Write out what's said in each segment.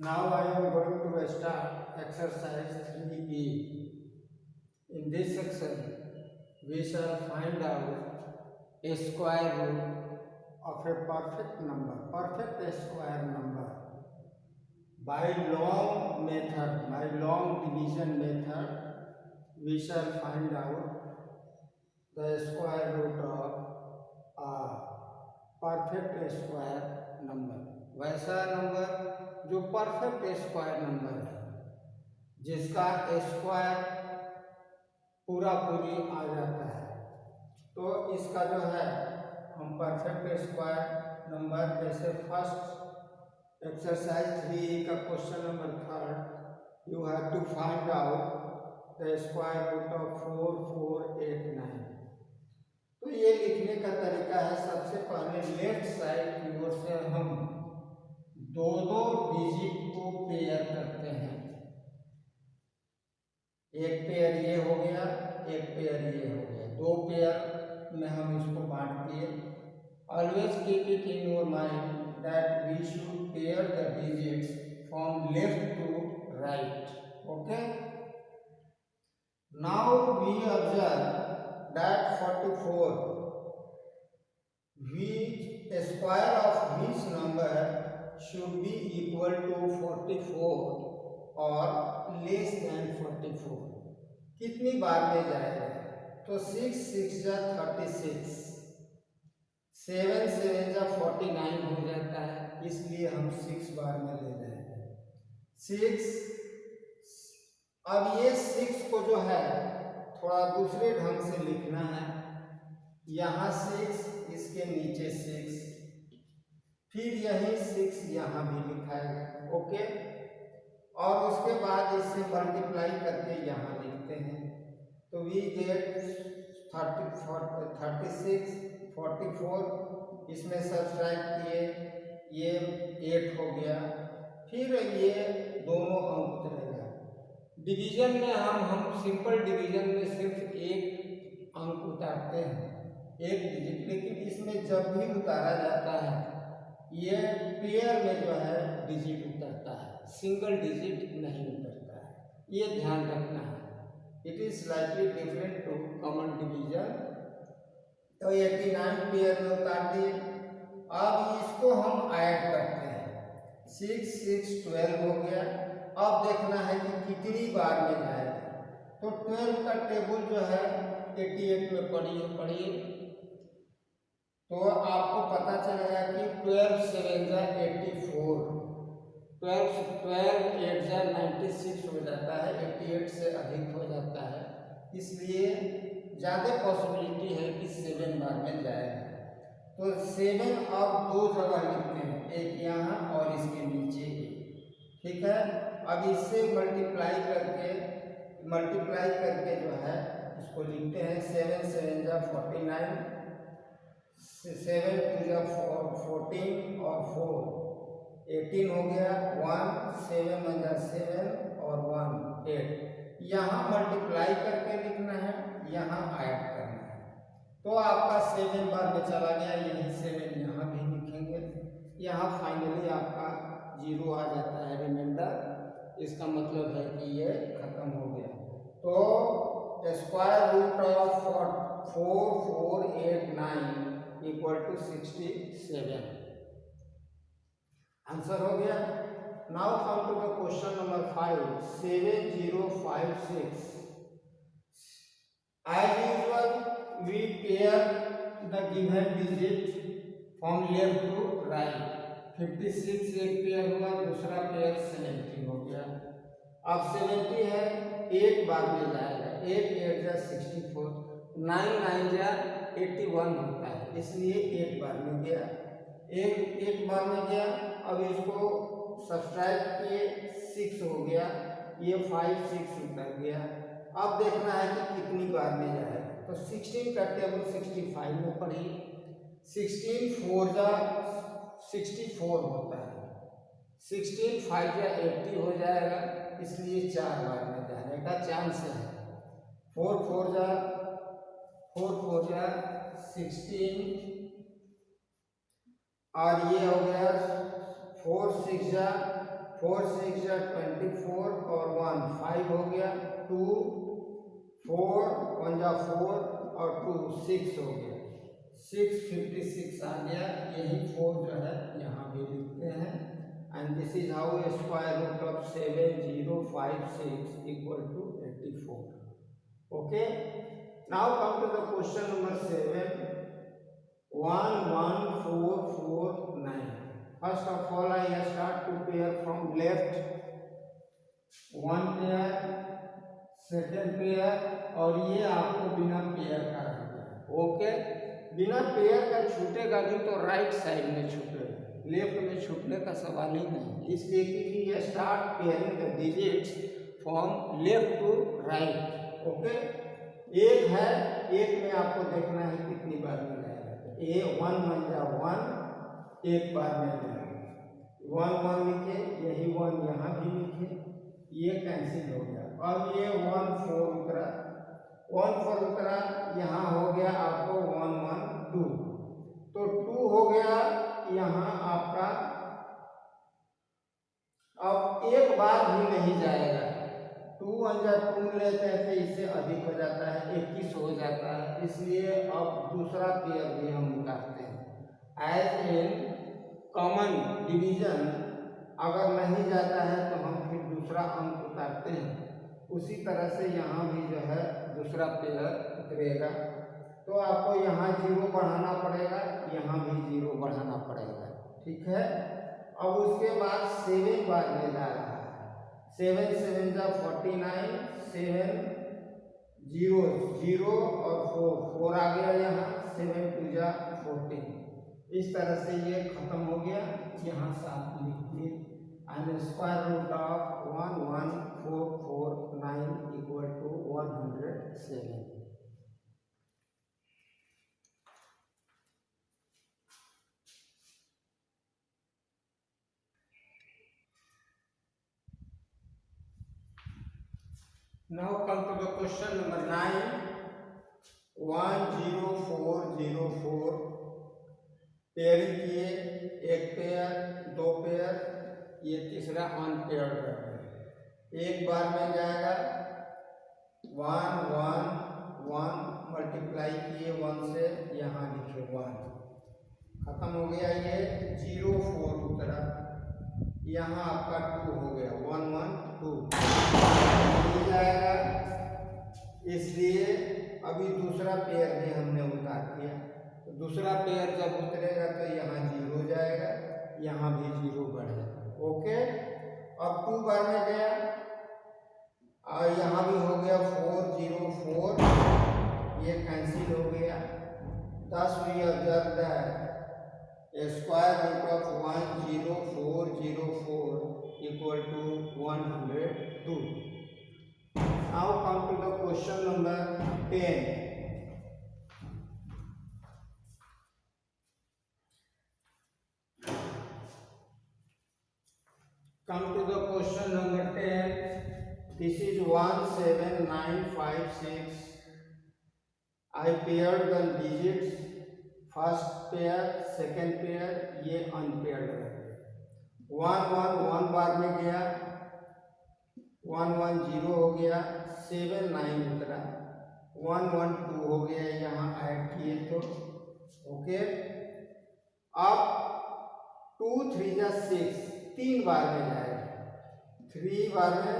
Now I am going to start exercise 3E. In this section, we shall find out a square root of a perfect number, perfect square number. By long method, by long division method, we shall find out the square root of a perfect square number. वैसा number जो perfect square number है, जिसका square पूरा पूरी आ जाता है, तो इसका जो है हम परफेक्ट स्क्वायर नंबर, जैसे फर्स्ट एक्सरसाइज 3 का question number 3, you have to find out the square root of 4489। तो ये लिखने का तरीका है, सबसे पहले लेफ्ट साइड की ओर से हम दो डिजिट को पेयर करते हैं। एक पेयर ये हो गया, एक पेयर ये हो गया, दो पेयर में हम इसको बांट दिए। Always keep it in your mind that we should pair the digits from left to right. Okay, now we observe that 44 which square of which number should be equal to 44 or less than 44। कितनी बार में जाएगा? तो 6 6 जा 36, 7 7 जा 49 हो जाता है, इसलिए हम 6 बार में ले जाएंगे 6। अब ये 6 को जो है थोड़ा दूसरे ढंग से लिखना है। यहाँ 6, इसके नीचे 6, फिर यही 6 यहाँ भी लिखाएगा। ओके, और उसके बाद इससे मल्टीप्लाई करके यहाँ लिखते हैं, तो वी गेट 36 44, इसमें सब्ट्रैक्ट किए, ये 8 हो गया, फिर ये दोनों अंक उतरेगा। डिवीजन में हम सिंपल डिवीजन में सिर्फ एक अंक उतारते हैं, एक डिजिट, लेकिन इसमें जब भी उतारा जाता है ये पेयर में जो है डिजिट उतरता है, सिंगल डिजिट नहीं उतरता है, ये ध्यान रखना है। It is slightly different to common division. तो 89 पेयर में उतार दिए। अब इसको हम ऐड करते हैं, 6 6 12 हो गया। अब देखना है कि कितनी बार में जाएगा, तो 12 का टेबल जो है 88 में पढ़िए, तो आपको पता चलेगा कि 12 7 जा 84, 12 8 जा 96 हो जाता है, 88 से अधिक हो जाता है, इसलिए ज़्यादा पॉसिबिलिटी है कि 7 बार में जाएगा। तो 7 अब दो जगह लिखते हैं, एक यहाँ और इसके नीचे, ठीक है। अब इससे मल्टीप्लाई करके जो है इसको लिखते हैं, 7 7 जा 49, 7 2 जा 14 और 4 18 हो गया, 1 7 1 जा 7 और 1 8। यहाँ मल्टीप्लाई करके लिखना है, यहाँ ऐड करना है, तो आपका 7 बार में चला गया, यही 7 यहाँ भी लिखेंगे। यहाँ फाइनली आपका 0 आ जाता है रिमाइंडर, इसका मतलब है कि ये खत्म हो गया। तो square root of 4489 equal to 67, answer हो गया। Now come to the question number 5, 7056। As usual we pair the given digit from left to right. 56 एक पेयर हुआ, दूसरा पेयर 70 हो गया। अब 70 है, एक बार में जाएगा, 8 8 जा 64, 9 9 जा 81 होता है, इसलिए एक बार में गया, एक बार में गया। अब इसको सब्ट्रैक्ट किए, 6 हो गया, ये 5 6 उतर गया। अब देखना है कि कितनी बार में जाएगा, तो 16 का टेबल 65 में पढ़िए, 16 4 जा 64 होता है, 16 5 जा 80 हो जाएगा, इसलिए 4 बार में जाने का चांस है। 4 4 जा 16 और ये हो गया 4 6 जा 4 6 या 24 और 1 5 हो गया, 2 4 1 जा 4 और 2 6 हो गया, 656 आ गया। यही 4 जो है यहाँ भी लिखते हैं। And this is how square root of 7056 equal to 84। Okay, now come to the question number 7, 11449। First of all, I start to pair from left, one pair, second pair, और ये आपको बिना पेयर का रहेगा। ओके, बिना pair का छूटेगा भी तो राइट साइड में छूटेगा, लेफ्ट में छूटने का सवाल ही नहीं। इसलिए कि ये start pairing the digits from left to right. Okay, एक है, एक में आपको देखना है कितनी बार मिलाएगा। ए 1 1 जा 1, एक बार में मिला 1 1 लिखे, यही 1 यहाँ भी लिखे, ये कैंसिल हो गया। अब ये 1 4 उतरा, 1 4 उतरा, यहाँ हो गया आपको 1 1 2, तो 2 हो गया यहाँ आपका। अब एक बार भी नहीं जाएगा, 2 1 जा 2 लेते हैं तो इससे अधिक हो जाता है, 21 हो जाता है। इसलिए अब दूसरा पेयर भी हम निकालते हैं। एज इन कॉमन डिवीजन अगर नहीं जाता है तो हम फिर दूसरा अंक उतारते हैं। उसी तरह से यहाँ भी जो है दूसरा पेयर उतरेगा, तो आपको यहाँ 0 बढ़ाना पड़ेगा, यहाँ भी 0 बढ़ाना पड़ेगा। ठीक है, अब उसके बाद 7 बार में जा रहा है, 7 7 जा 49, 7 0 0 और 4 आ गया यहाँ, 7 2 जा 14। इस तरह से ये खत्म हो गया। यहाँ 7 लिखिए, and square root of 11449 equal to 107। Now come to the question number 9, 10404। Pairing किए, एक पेयर, 2 पेयर, ये तीसरा अनपेयर्ड रह गया। एक बार में जाएगा 1 1 1, मल्टीप्लाई किए 1 से, यहाँ लिखे 1, खत्म हो गया। ये 0 4 उतरा, यहाँ आपका 2 हो गया, 1 1 2 मिल जाएगा। इसलिए अभी दूसरा पेयर भी हमने उतार दिया, तो दूसरा पेयर जब उतरेगा तो यहाँ 0 जाएगा, यहाँ भी 0 बढ़ेगा। ओके, अब 2 बार में गया और यहाँ भी हो गया 4 0 4, ये कैंसिल हो गया। 10 we observe that a square root of 10404 equal to 102. Now come to the question number 10. Come to the question number 10. This is 17956. I paired the digits, first pair, second pair, ये unpaired है। 1 1 1 बार में गया, 1 1 0 हो गया, 7 9 उतरा, 1 1 2 हो गया, यहाँ ऐड किए तो ओके। अब 2 3 जा 6, 3 बार में जाएगा, 3 बार में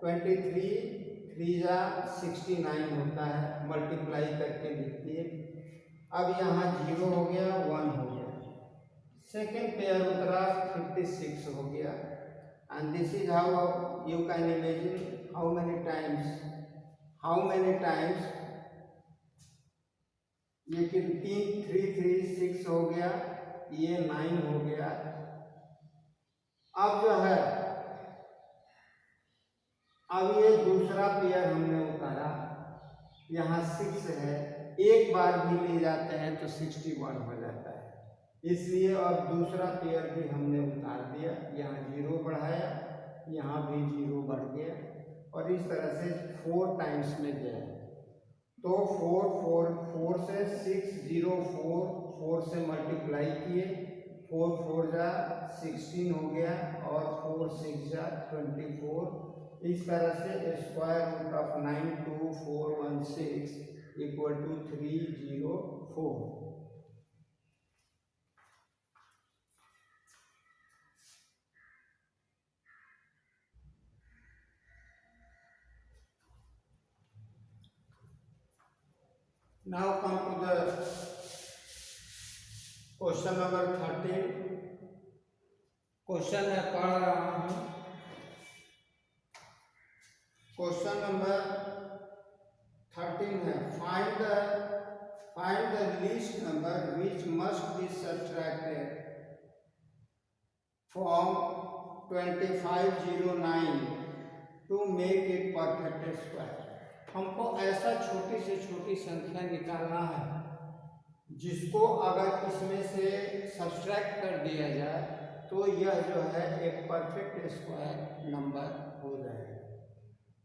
23, 3 जा 69 होता है, मल्टीप्लाई करके लिखिए। अब यहाँ 0 हो गया, 1 हो गया, सेकेंड पेयर उतरा, 56 हो गया। And this is how you can imagine how many times ये कि 3 3 6 हो गया, ये 9 हो गया। अब जो है, अब ये दूसरा पेयर हमने उतारा, यहाँ 6 है, एक बार भी ले जाते हैं तो 61 हो जाता है। इसलिए अब दूसरा पेयर भी हमने उतार दिया, यहाँ 0 बढ़ाया, यहाँ भी 0 बढ़ गया, और इस तरह से 4 टाइम्स में गया। तो 4 4 4 से 6 0 4 4 से मल्टीप्लाई किए, 4 4 जा 16 हो गया और 4 6 जा 24। इस तरह से square root of 92416 equal to 304। Now come to the question number 13। Question है पढ़ रहा हूं। क्वेश्चन नंबर 13 है find the least number which must be subtracted from 2509 to make it perfect square. हमको ऐसा छोटी से छोटी संख्या निकालना है जिसको अगर इसमें से सब्ट्रैक्ट कर दिया जाए तो यह जो है एक परफेक्ट स्क्वायर नंबर हो जाएगा।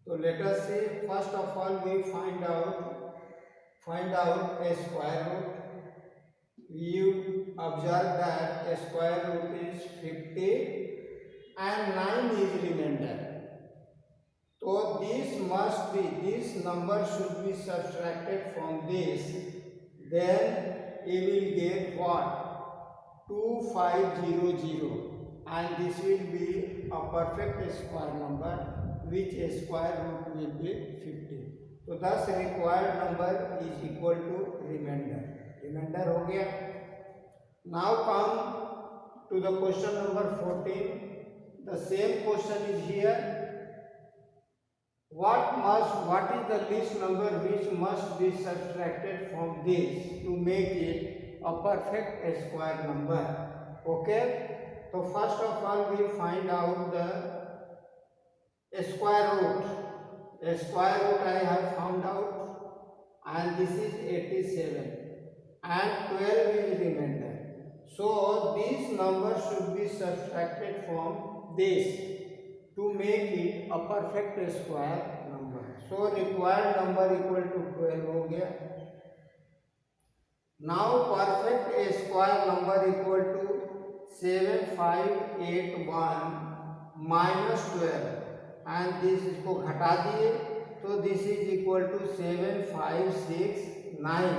तो let us see, first of all we find out a square root. You observe that a square root is 50 and 9 is remainder. So this number should be subtracted from this. Then you will get what? 2500, and this will be a perfect square number which a square root will be 50. So thus required number is equal to remainder हो गया। Now come to the question number 14. The same question is here. What is the least number which must be subtracted from this to make it a perfect square number? Okay, so first of all we find out the square root. A square root I have found out, and this is 87 and 12 is remainder. So this number should be subtracted from this to make it a perfect square number. So required number equal to 12 हो गया। Now perfect square number equal to 7581 minus 12, and this इसको घटा दिए तो this is equal to 7569,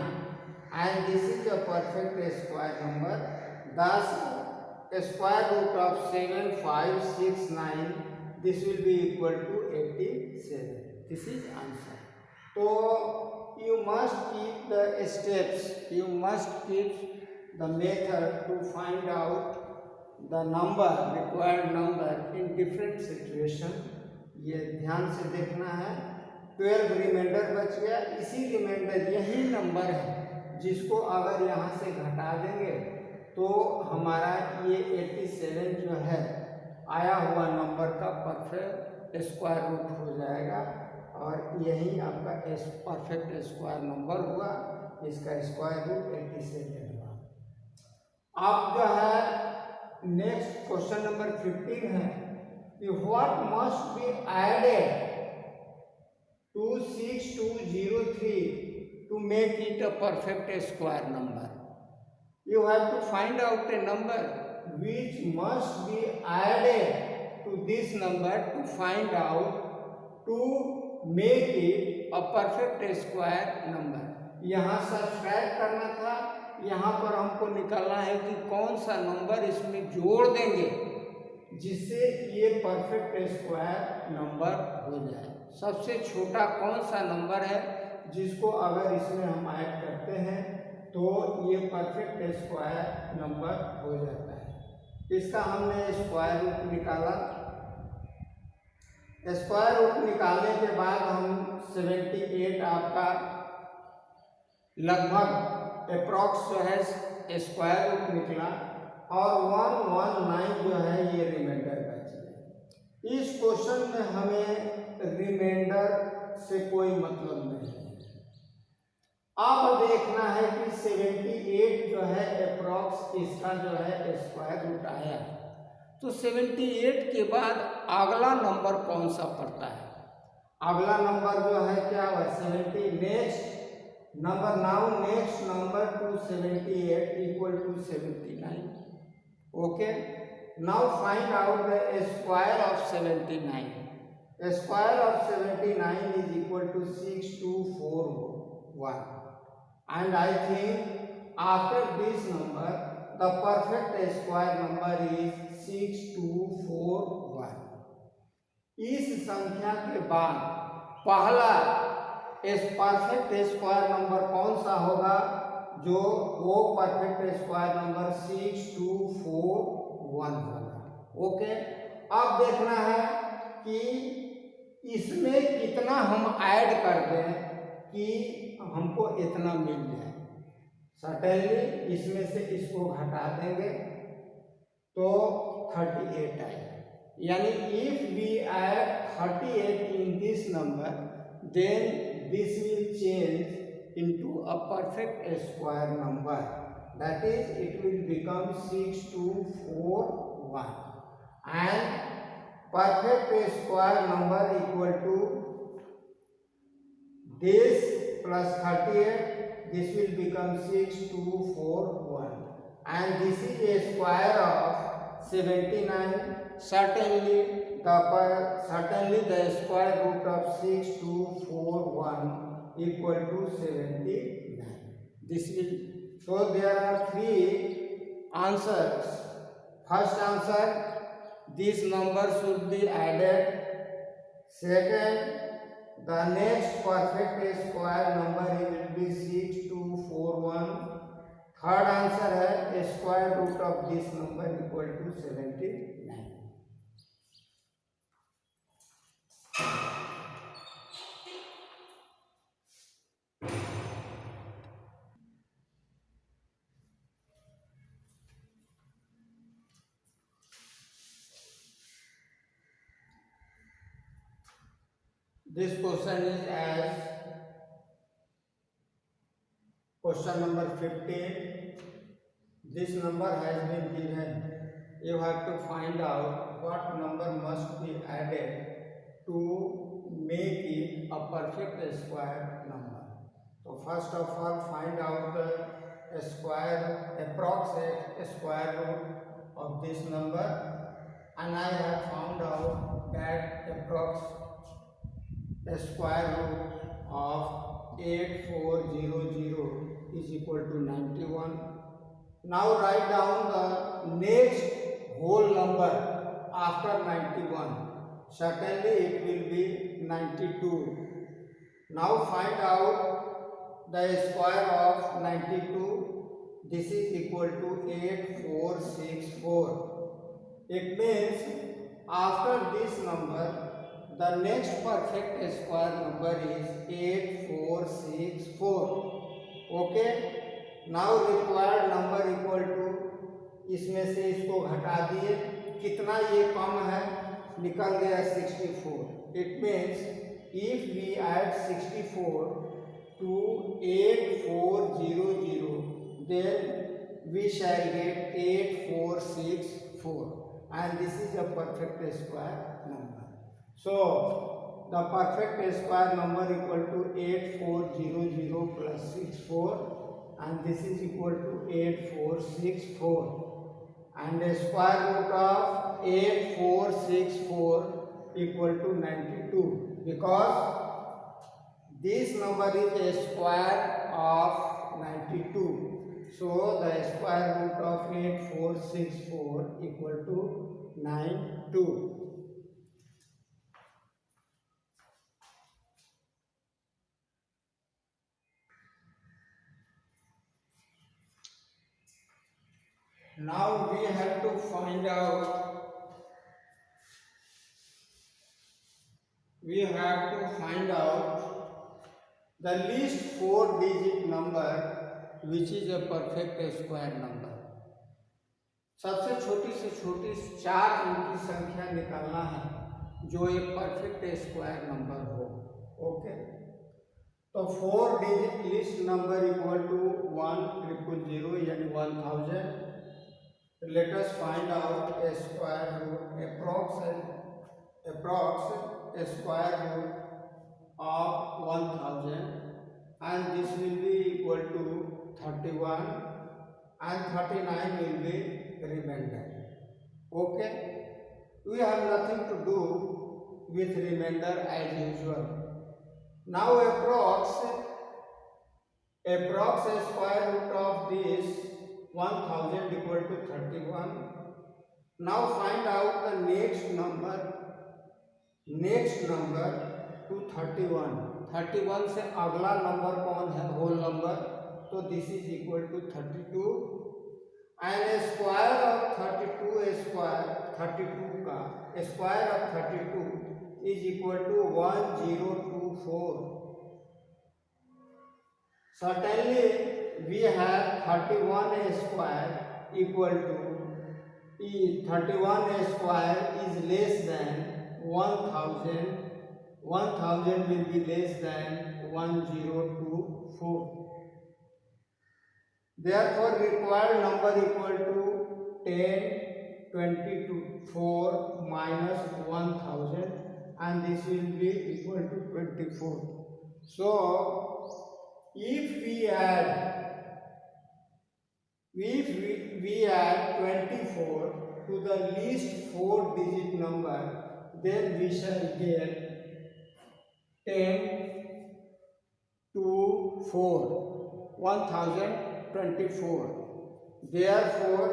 and this is a perfect square number. Thus square root of 7569, this will be equal to 87. This is answer. So you must keep the steps, you must keep the method to find out the number, required number in different situation. ये ध्यान से देखना है। 12 reminder बच गया, इसी reminder यही number है जिसको अगर यहाँ से घटा देंगे तो हमारा ये 87 जो है आया हुआ नंबर का परफेक्ट स्क्वायर रूट हो जाएगा, और यही आपका परफेक्ट स्क्वायर नंबर हुआ। इसका स्क्वायर रूट 87 हुआ। अब जो है नेक्स्ट क्वेश्चन नंबर 15 है कि what must be added to 6203 to make it a perfect square number. You have to find out a number which must be added to this number to find out to make it a perfect square number. यहाँ subtract करना था, यहाँ पर हमको निकालना है कि कौन सा नंबर इसमें जोड़ देंगे जिससे ये परफेक्ट स्क्वायर नंबर हो जाए। सबसे छोटा कौन सा नंबर है जिसको अगर इसमें हम ऐड करते हैं तो ये परफेक्ट स्क्वायर नंबर हो जाता है। इसका हमने स्क्वायर रूट निकाला। स्क्वायर रूट निकालने के बाद हम 78 आपका लगभग अप्रॉक्स जो है स्क्वायर रूट निकला, और 119 जो है ये रिमाइंडर बच गया। इस क्वेश्चन में हमें रिमाइंडर से कोई मतलब नहीं है। अब देखना है कि 78 जो है अप्रॉक्स इसका जो है स्क्वायर रूट आया, तो 78 के बाद अगला नंबर कौन सा पड़ता है? अगला नंबर जो है क्या हुआ 70। Next number to 78 equal to 79। Okay. Now find out the square of 79. A square of 79 is equal to 6241. And I think after this number, the perfect square number is 6241. इस संख्या के बाद पहला परफेक्ट स्क्वायर नंबर कौन सा होगा? जो वो परफेक्ट स्क्वायर नंबर 6241 होगा। ओके, अब देखना है कि इसमें कितना हम ऐड कर दें कि हमको इतना मिल जाए। सर्टेनली इसमें से इसको घटा देंगे तो 38 आएगा। यानी if we add 38 in this number, then this will change into a perfect square number, that is it will become 6241, and perfect square number equal to this plus 38, this will become 6241, and this is a square of 79. Certainly the square root of 6241 equal to 79. This will, so there are three answers. First answer, this number should be added. Second, the next perfect square number will be 6241. Third answer है square root of this number equal to 79. This question is as question number 15. This number has been given. You have to find out what number must be added to make it a perfect square number. So first of all, find out the approximate square root of this number, and I have found out that approximate square root of 8400 is equal to 91. Now write down the next whole number after 91. Certainly it will be 92. Now find out the square of 92. This is equal to 8464. It means after this number, the next perfect square number is 8464. Okay. Now required number equal to, इसमें से इसको घटा दिए, कितना ये कम है, निकल गया 64. It means if we add 64 to 8400, then we shall get 8464, and this is a perfect square number. So the perfect square number equal to 8400 plus 64, and this is equal to 8464, and the square root of 8464 equal to 92, because this number is a square of 92. So the square root of 8464 equal to 92. Now we have to find out the least 4-digit number which is a perfect square number. सबसे छोटी से छोटी 4 अंक की संख्या निकालना है जो एक परफेक्ट स्क्वायर नंबर हो। ओके, तो 4-digit list number equal to 1000 यानी 1000. Let us find out a square root, approx square root of 1000, and this will be equal to 31, and 39 will be remainder. Okay, we have nothing to do with remainder as usual. Now approx square root of this 1000 equal to 31. Now find out the next number to 31. 31 से अगला number कौन है, whole number, तो this is equal to 32 and square of 32 का square of 32 is equal to 1024. Certainly we have 31 square equal to 31 square is less than 1000. 1000 will be less than 1024. Therefore required number equal to 10, 24 minus 1000 and this will be equal to 24. So if we add 24 to the least 4-digit number, then we shall get 10 to 4, 1024. Therefore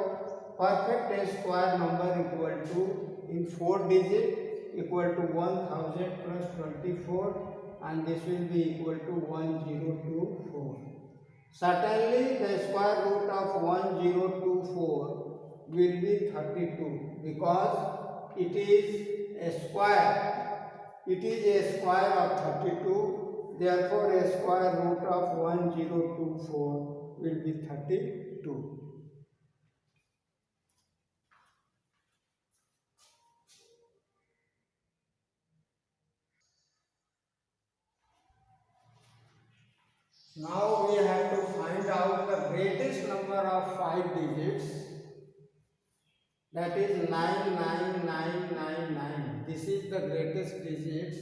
perfect square number equal to in 4 digit equal to 1000 plus 24 and this will be equal to 1024. Certainly the square root of 1024 will be 32 because it is a square. It is a square of 32. Therefore a square root of 1024 will be 32. Now we have to find out the greatest number of 5 digits, that is 99999. This is the greatest digits.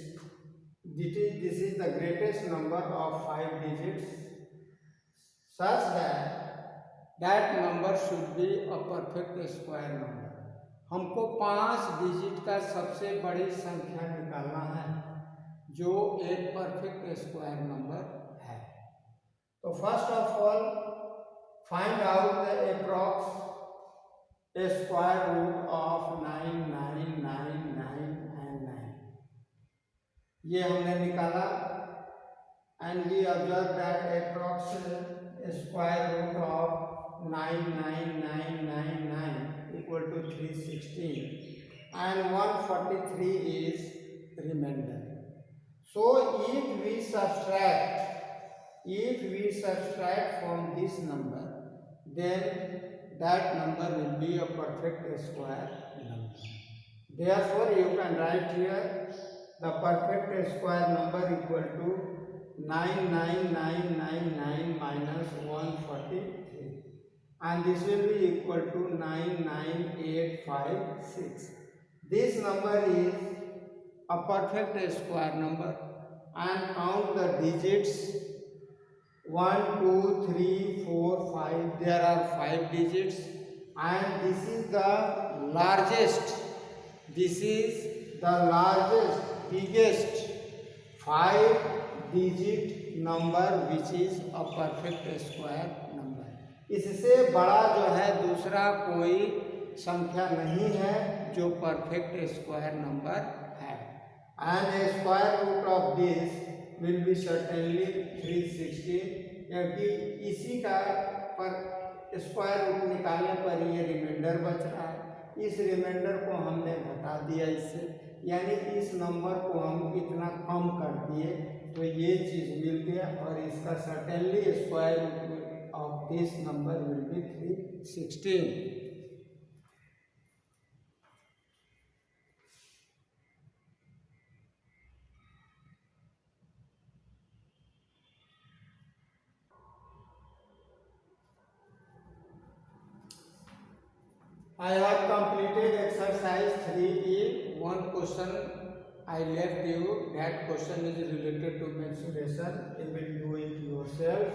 This is the greatest number of 5 digits such that number should be a perfect square number. हमको 5 digit का सबसे बड़ी संख्या निकालना है जो एक perfect square number है. तो first of all find out the approx square root of 99999 and 9. ये हमने निकाला and we observe that approx square root of 99999 equal to 316 and 143 is remainder. So if we subtract from this number, then that number will be a perfect square number. Therefore you can write here the perfect square number equal to 99999 minus 143 and this will be equal to 99856. This number is a perfect square number and count the digits 1 2 3 4 5. There are 5 digits and this is the largest biggest 5-digit number which is a perfect square number. इससे बड़ा जो है दूसरा कोई संख्या नहीं है जो परफेक्ट स्क्वायर नंबर है. And square root of this will be certainly 316 क्योंकि इसी का पर स्क्वायर रूट निकालने पर ये रिमाइंडर बच रहा है. इस रिमाइंडर को हमने घटा दिया इससे, यानी इस नंबर को हम इतना कम कर दिए तो ये चीज़ मिल गया और इसका certainly square root of this number will be 316. I have completed exercise 3E. One question I left you. That question is related to mensuration. You will do it yourself.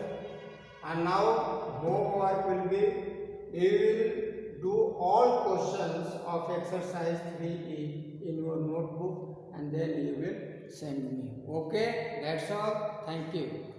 And now homework will be, you will do all questions of exercise 3E in your notebook and then you will send me. Okay, that's all. Thank you.